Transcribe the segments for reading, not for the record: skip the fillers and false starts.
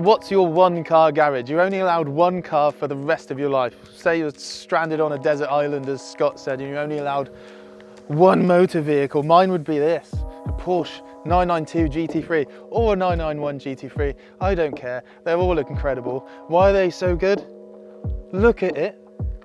what's your one car garage? You're only allowed one car for the rest of your life. Say you're stranded on a desert island, as Scott said, and you're only allowed one motor vehicle. Mine would be this, a Porsche 992 GT3 or a 991 GT3. I don't care, they're all incredible. Why are they so good? Look at it,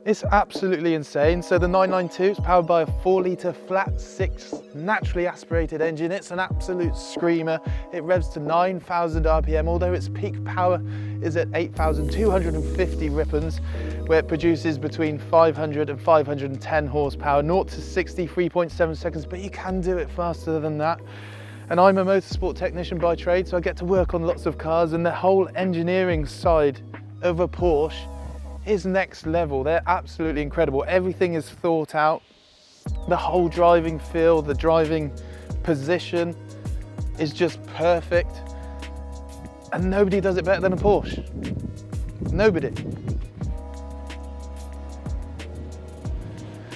it's absolutely insane. So the 992 is powered by a 4-litre flat 6 naturally aspirated engine. It's an absolute screamer. It revs to 9,000 RPM, although its peak power is at 8,250 rippons, where it produces between 500 and 510 horsepower, 0 to 63.7 seconds, but you can do it faster than that. And I'm a motorsport technician by trade, so I get to work on lots of cars, and the whole engineering side of a Porsche is next level. They're absolutely incredible. Everything is thought out. The whole driving feel, the driving position is just perfect. And nobody does it better than a Porsche. Nobody.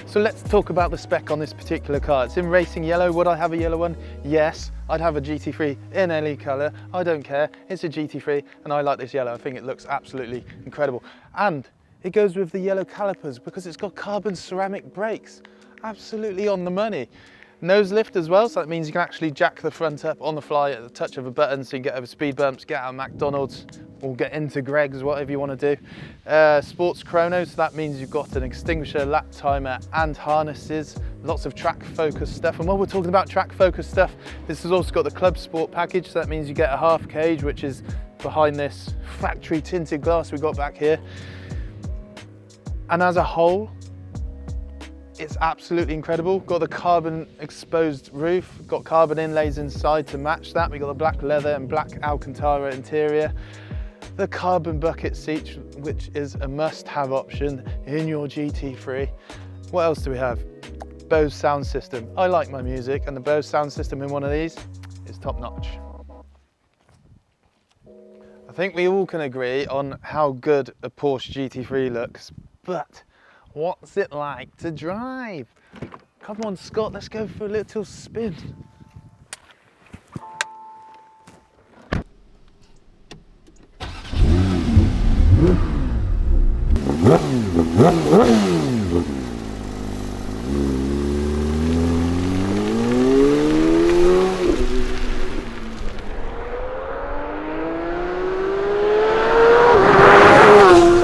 So let's talk about the spec on this particular car. It's in racing yellow. Would I have a yellow one? Yes, I'd have a GT3 in any colour. I don't care. It's a GT3 and I like this yellow. I think it looks absolutely incredible. And it goes with the yellow calipers because it's got carbon ceramic brakes. Absolutely on the money. Nose lift as well, so that means you can actually jack the front up on the fly at the touch of a button, so you can get over speed bumps, get out of McDonald's, or get into Greg's, whatever you want to do. Sports chrono, so that means you've got an extinguisher, lap timer, and harnesses. Lots of track focus stuff. And while we're talking about track focus stuff, this has also got the Clubsport package, so that means you get a half cage, which is behind this factory tinted glass we've got back here. And as a whole, it's absolutely incredible. Got the carbon exposed roof, got carbon inlays inside to match that. We got the black leather and black Alcantara interior. The carbon bucket seats, which is a must-have option in your GT3. What else do we have? Bose sound system. I like my music, and the Bose sound system in one of these is top notch. I think we all can agree on how good a Porsche GT3 looks, but what's it like to drive? Come on, Scott, let's go for a little spin.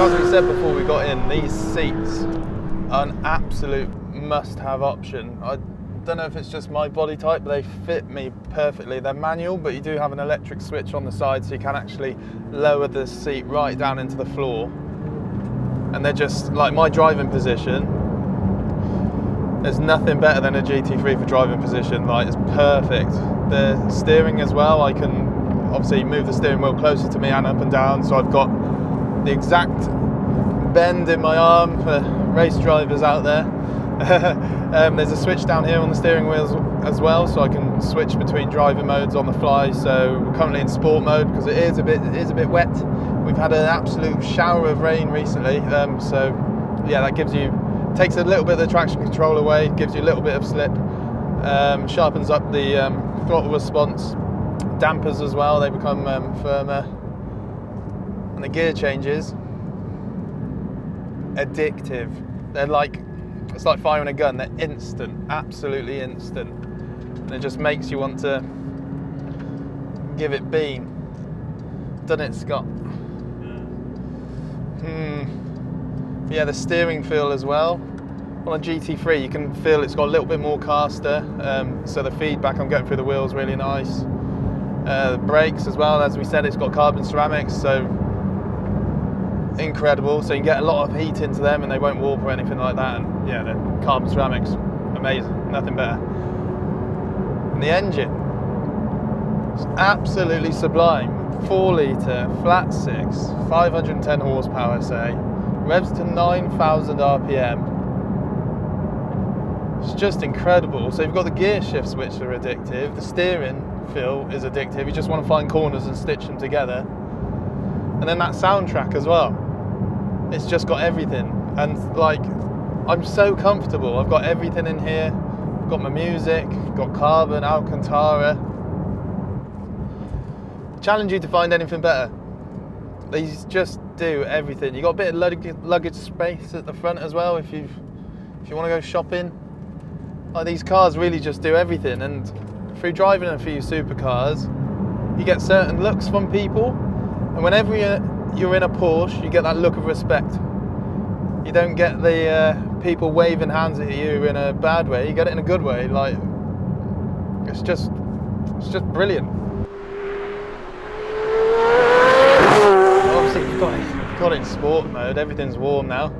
As we said before we got in, these seats are an absolute must-have option. I don't know if it's just my body type, but they fit me perfectly. They're manual, but you do have an electric switch on the side, so you can actually lower the seat right down into the floor. And they're just like my driving position. There's nothing better than a GT3 for driving position. Like, it's perfect. The steering as well, I can obviously move the steering wheel closer to me and up and down, so I've got the exact bend in my arm for race drivers out there. There's a switch down here on the steering wheels as well, so I can switch between driving modes on the fly. So we're currently in sport mode because it is a bit wet. We've had an absolute shower of rain recently, so yeah, that takes a little bit of the traction control away, gives you a little bit of slip, sharpens up the throttle response, dampers as well, they become firmer, and the gear changes. Addictive. It's like firing a gun. They're instant, absolutely instant, and it just makes you want to give it bean. Doesn't it, Scott? Yeah, the steering feel as well. On a GT3 you can feel it's got a little bit more caster, so the feedback I'm getting through the wheels really nice. The brakes as well, as we said, it's got carbon ceramics, so incredible, so you can get a lot of heat into them and they won't warp or anything like that. And yeah, the carbon ceramics, amazing, nothing better. And the engine, it's absolutely sublime. 4-litre, flat 6, 510 horsepower, say, revs to 9,000 RPM. It's just incredible. So you've got the gear shifts, which are addictive. The steering feel is addictive. You just want to find corners and stitch them together. And then that soundtrack as well. It's just got everything. And like, I'm so comfortable. I've got everything in here. I've got my music, got carbon, Alcantara. Challenge you to find anything better. These just do everything. You got a bit of luggage space at the front as well if you want to go shopping. Like, these cars really just do everything, and through driving a few supercars, you get certain looks from people, and whenever you're in a Porsche, you get that look of respect. You don't get the people waving hands at you in a bad way. You get it in a good way. Like, it's just brilliant. Obviously, you've got it in sport mode. Everything's warm now.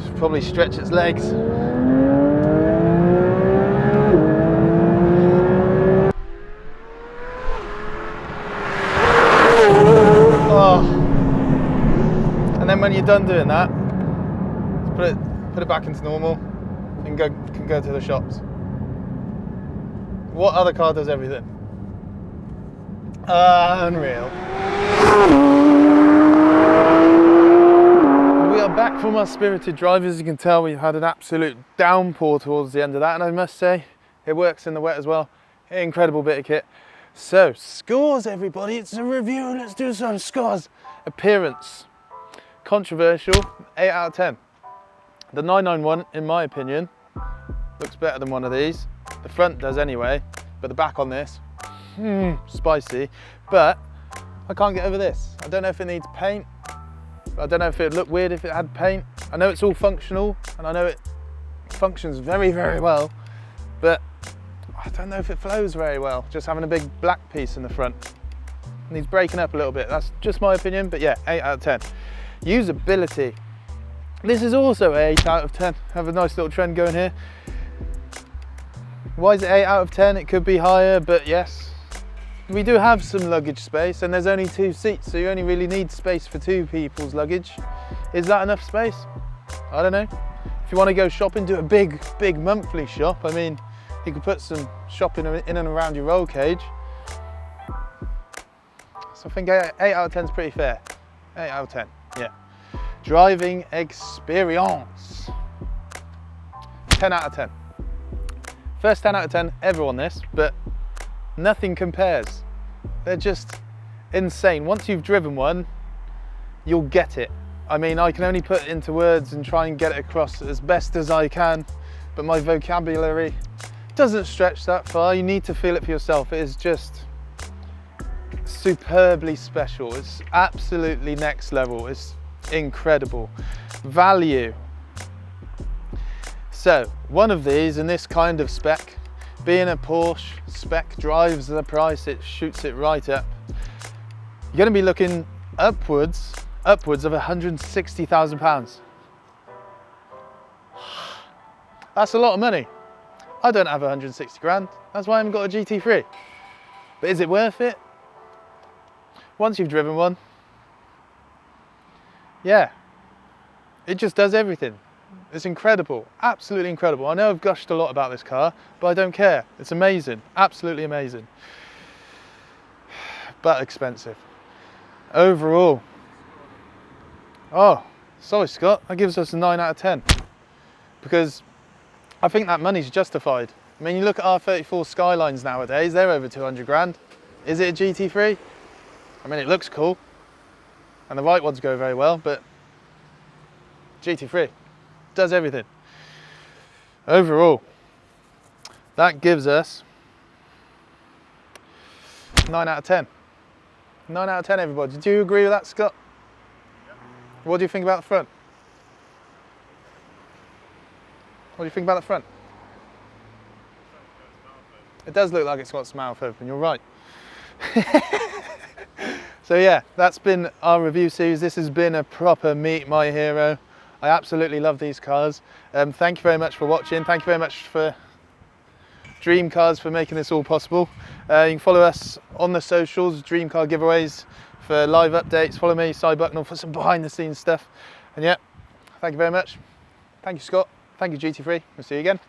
Should probably stretch its legs. Oh. And then when you're done doing that, put it back into normal and can go to the shops. What other car does everything? Unreal. We are back from our spirited drive. As you can tell, we've had an absolute downpour towards the end of that, and I must say it works in the wet as well. Incredible bit of kit. So, scores, everybody. It's a review. Let's do some scores. Appearance, controversial, 8 out of 10. The 991, in my opinion, looks better than one of these. The front does anyway, but the back on this, spicy. But I can't get over this. I don't know if it needs paint. I don't know if it would look weird if it had paint. I know it's all functional, and I know it functions very, very well, but I don't know if it flows very well, just having a big black piece in the front. It needs breaking up a little bit. That's just my opinion, but yeah, 8 out of 10. Usability. This is also 8 out of 10. Have a nice little trend going here. Why is it 8 out of 10? It could be higher, but yes. We do have some luggage space, and there's only 2 seats, so you only really need space for 2 people's luggage. Is that enough space? I don't know. If you want to go shopping, do a big monthly shop. I mean, you could put some shopping in and around your roll cage. So I think 8 out of 10 is pretty fair. 8 out of 10, yeah. Driving experience. 10 out of 10. First 10 out of 10 ever on this, but nothing compares. They're just insane. Once you've driven one, you'll get it. I mean, I can only put it into words and try and get it across as best as I can, but my vocabulary doesn't stretch that far. You need to feel it for yourself. It is just superbly special. It's absolutely next level. It's incredible. Value. So, one of these in this kind of spec, being a Porsche spec, drives the price, it shoots it right up. You're going to be looking upwards of £160,000. That's a lot of money. I don't have 160 grand. That's why I haven't got a GT3. But is it worth it? Once you've driven one, yeah, it just does everything. It's incredible, absolutely incredible. I know I've gushed a lot about this car, but I don't care. It's amazing, absolutely amazing. But expensive. Overall, oh, sorry Scott, that gives us a 9 out of 10. Because I think that money's justified. I mean, you look at R34 Skylines nowadays, they're over 200 grand. Is it a GT3? I mean, it looks cool, and the white ones go very well, but GT3 does everything. Overall, that gives us 9 out of 10. 9 out of 10, everybody. Do you agree with that, Scott? Yeah. What do you think about the front? What do you think about the front? It does look like it's got its mouth open, you're right. So yeah, that's been our review series. This has been a proper Meet My Hero. I absolutely love these cars. Thank you very much for watching. Thank you very much for Dream Cars for making this all possible. You can follow us on the socials, Dream Car giveaways for live updates. Follow me, Cy Bucknell, for some behind the scenes stuff. And yeah, thank you very much. Thank you, Scott. Thank you, GT3. We'll see you again.